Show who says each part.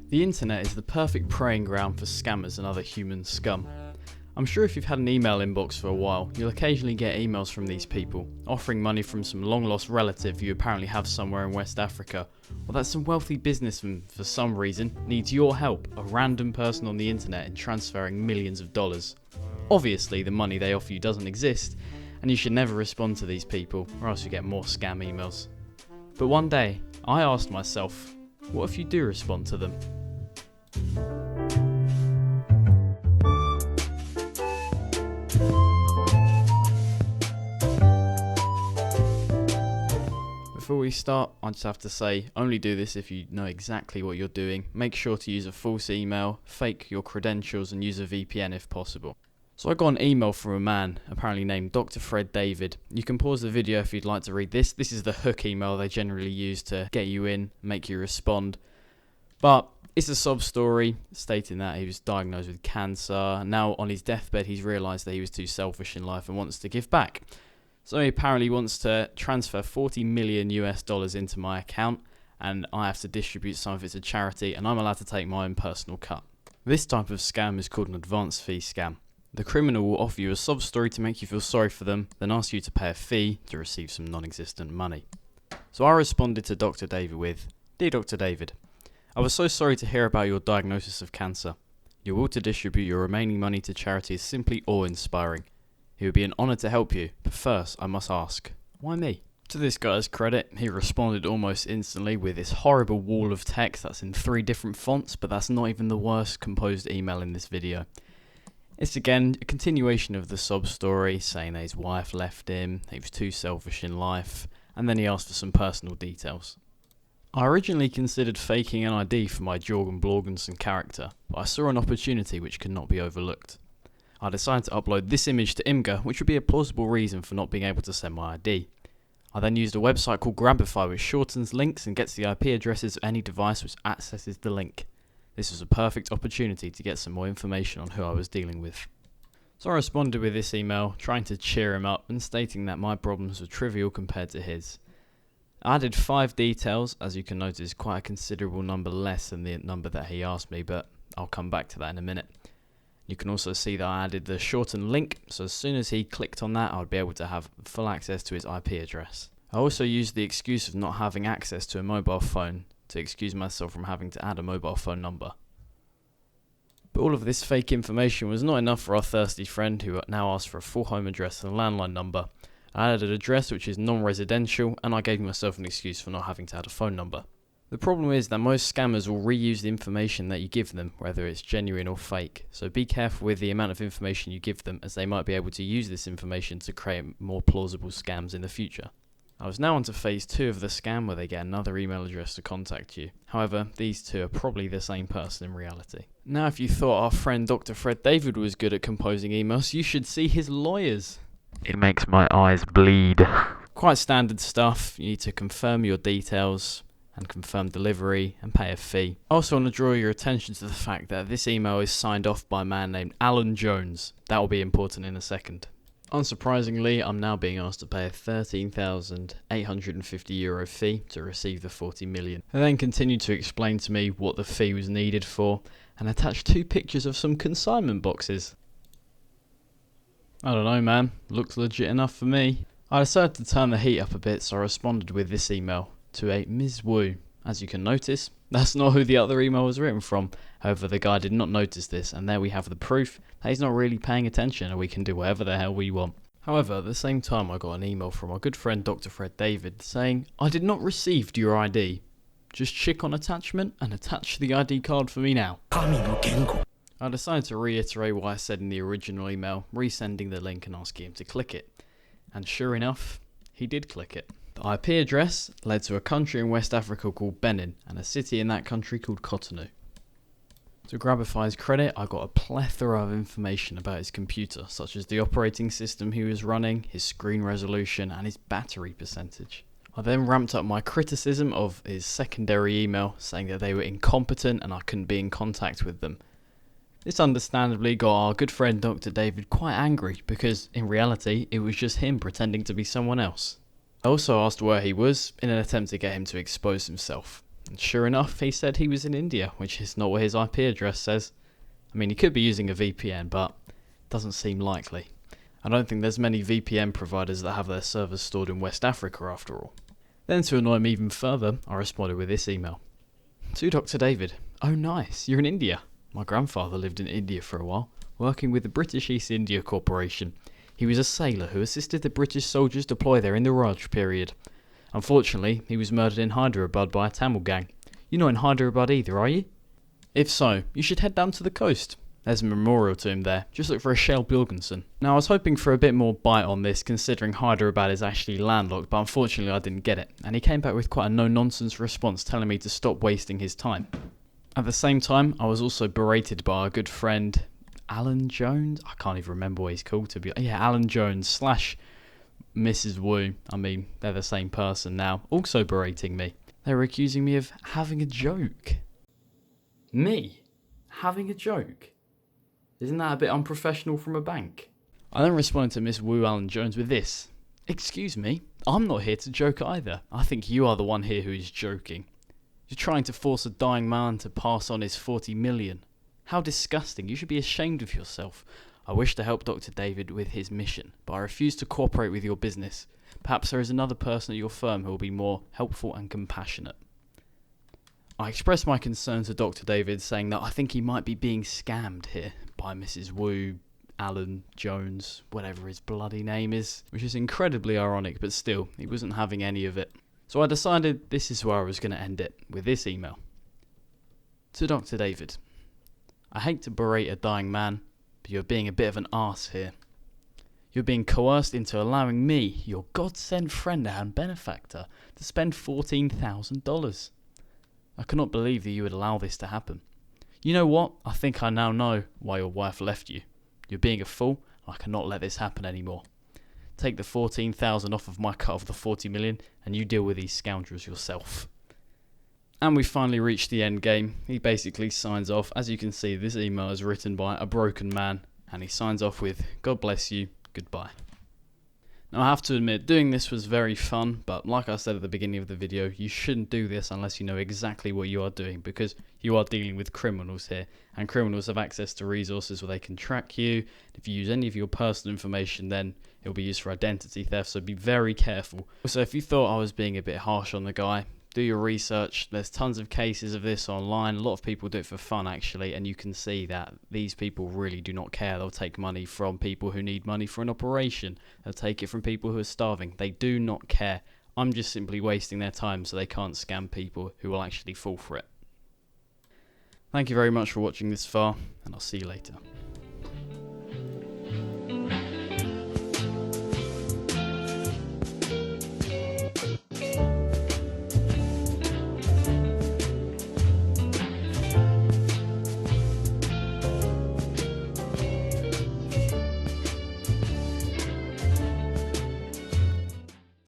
Speaker 1: The internet is the perfect preying ground for scammers and other human scum. I'm sure if you've had an email inbox for a while, you'll occasionally get emails from these people, offering money from some long-lost relative you apparently have somewhere in West Africa, or that some wealthy businessman, for some reason, needs your help, a random person on the internet, in transferring millions of dollars. Obviously, the money they offer you doesn't exist, and you should never respond to these people, or else you get more scam emails. But one day, I asked myself, what if you do respond to them? Before we start, I just have to say, only do this if you know exactly what you're doing. Make sure to use a false email, fake your credentials, and use a VPN if possible. So I got an email from a man, apparently named Dr. Fred David. You can pause the video if you'd like to read this. This is the hook email they generally use to get you in, make you respond. But it's a sob story stating that he was diagnosed with cancer, and now on his deathbed he's realised that he was too selfish in life and wants to give back. So he apparently wants to transfer $40 million into my account, and I have to distribute some of it to charity, and I'm allowed to take my own personal cut. This type of scam is called an advance fee scam. The criminal will offer you a sob story to make you feel sorry for them, then ask you to pay a fee to receive some non-existent money. So I responded to Dr. David with, "Dear Dr. David, I was so sorry to hear about your diagnosis of cancer. Your will to distribute your remaining money to charity is simply awe-inspiring. It would be an honour to help you, but first I must ask, why me?" To this guy's credit, he responded almost instantly with this horrible wall of text that's in 3 different fonts, but that's not even the worst composed email in this video. It's again a continuation of the sob story, saying that his wife left him, he was too selfish in life, and then he asked for some personal details. I originally considered faking an ID for my Jorgen Blorgensen character, but I saw an opportunity which could not be overlooked. I decided to upload this image to Imgur, which would be a plausible reason for not being able to send my ID. I then used a website called Grabify, which shortens links and gets the IP addresses of any device which accesses the link. This was a perfect opportunity to get some more information on who I was dealing with. So I responded with this email, trying to cheer him up and stating that my problems were trivial compared to his. I added 5 details, as you can notice quite a considerable number less than the number that he asked me, but I'll come back to that in a minute. You can also see that I added the shortened link, so as soon as he clicked on that I would be able to have full access to his IP address. I also used the excuse of not having access to a mobile phone to excuse myself from having to add a mobile phone number. But all of this fake information was not enough for our thirsty friend, who now asked for a full home address and a landline number. I added an address which is non-residential, and I gave myself an excuse for not having to add a phone number. The problem is that most scammers will reuse the information that you give them, whether it's genuine or fake, so be careful with the amount of information you give them, as they might be able to use this information to create more plausible scams in the future. I was now on to phase 2 of the scam, where they get another email address to contact you. However, these two are probably the same person in reality. Now, if you thought our friend Dr. Fred David was good at composing emails, you should see his lawyers.
Speaker 2: It makes my eyes bleed.
Speaker 1: Quite standard stuff. You need to confirm your details and confirm delivery and pay a fee. I also want to draw your attention to the fact that this email is signed off by a man named Alan Jones. That will be important in a second. Unsurprisingly, I'm now being asked to pay a €13,850 fee to receive the 40 million. They then continued to explain to me what the fee was needed for and attached 2 pictures of some consignment boxes. I don't know, man. Looks legit enough for me. I decided to turn the heat up a bit, so I responded with this email to a Ms. Wu. As you can notice, that's not who the other email was written from. However, the guy did not notice this, and there we have the proof that he's not really paying attention and we can do whatever the hell we want. However, at the same time I got an email from our good friend Dr. Fred David saying, "I did not receive your ID. Just check on attachment and attach the ID card for me now." I decided to reiterate what I said in the original email, resending the link and asking him to click it. And sure enough, he did click it. The IP address led to a country in West Africa called Benin and a city in that country called Cotonou. To Grabify's credit, I got a plethora of information about his computer, such as the operating system he was running, his screen resolution, and his battery percentage. I then ramped up my criticism of his secondary email, saying that they were incompetent and I couldn't be in contact with them. This understandably got our good friend Dr. David quite angry, because in reality it was just him pretending to be someone else. I also asked where he was in an attempt to get him to expose himself. And sure enough, he said he was in India, which is not what his IP address says. I mean, he could be using a VPN, but doesn't seem likely. I don't think there's many VPN providers that have their servers stored in West Africa after all. Then to annoy him even further, I responded with this email. To Dr. David, oh nice, you're in India. My grandfather lived in India for a while, working with the British East India Corporation. He was a sailor who assisted the British soldiers deploy there in the Raj period. Unfortunately, he was murdered in Hyderabad by a Tamil gang. You're not in Hyderabad either, are you? If so, you should head down to the coast. There's a memorial to him there. Just look for a Shell Bilgenson. Now, I was hoping for a bit more bite on this, considering Hyderabad is actually landlocked, but unfortunately I didn't get it. And he came back with quite a no-nonsense response telling me to stop wasting his time. At the same time, I was also berated by our good friend Alan Jones. I can't even remember what he's called to be. Yeah, Alan Jones / Mrs. Wu. I mean, they're the same person now. Also berating me. They were accusing me of having a joke. Me? Having a joke? Isn't that a bit unprofessional from a bank? I then responded to Miss Wu Alan Jones with this. Excuse me, I'm not here to joke either. I think you are the one here who is joking. You're trying to force a dying man to pass on his 40 million. How disgusting, you should be ashamed of yourself. I wish to help Dr. David with his mission, but I refuse to cooperate with your business. Perhaps there is another person at your firm who will be more helpful and compassionate. I expressed my concern to Dr. David, saying that I think he might be being scammed here by Mrs. Wu, Alan Jones, whatever his bloody name is, which is incredibly ironic, but still, he wasn't having any of it. So I decided this is where I was going to end it, with this email. To Dr. David, I hate to berate a dying man, but you're being a bit of an arse here. You're being coerced into allowing me, your God-sent friend and benefactor, to spend $14,000. I cannot believe that you would allow this to happen. You know what? I think I now know why your wife left you. You're being a fool. I cannot let this happen anymore. Take the 14,000 off of my cut of the 40 million and you deal with these scoundrels yourself. And we finally reached the end game. He basically signs off. As you can see, this email is written by a broken man and he signs off with, God bless you, goodbye. Now I have to admit, doing this was very fun, but like I said at the beginning of the video, you shouldn't do this unless you know exactly what you are doing, because you are dealing with criminals here, and criminals have access to resources where they can track you. If you use any of your personal information, then it will be used for identity theft, so be very careful. Also, if you thought I was being a bit harsh on the guy, do your research. There's tons of cases of this online. A lot of people do it for fun actually, and you can see that these people really do not care. They'll take money from people who need money for an operation. They'll take it from people who are starving. They do not care. I'm just simply wasting their time so they can't scam people who will actually fall for it. Thank you very much for watching this far, and I'll see you later.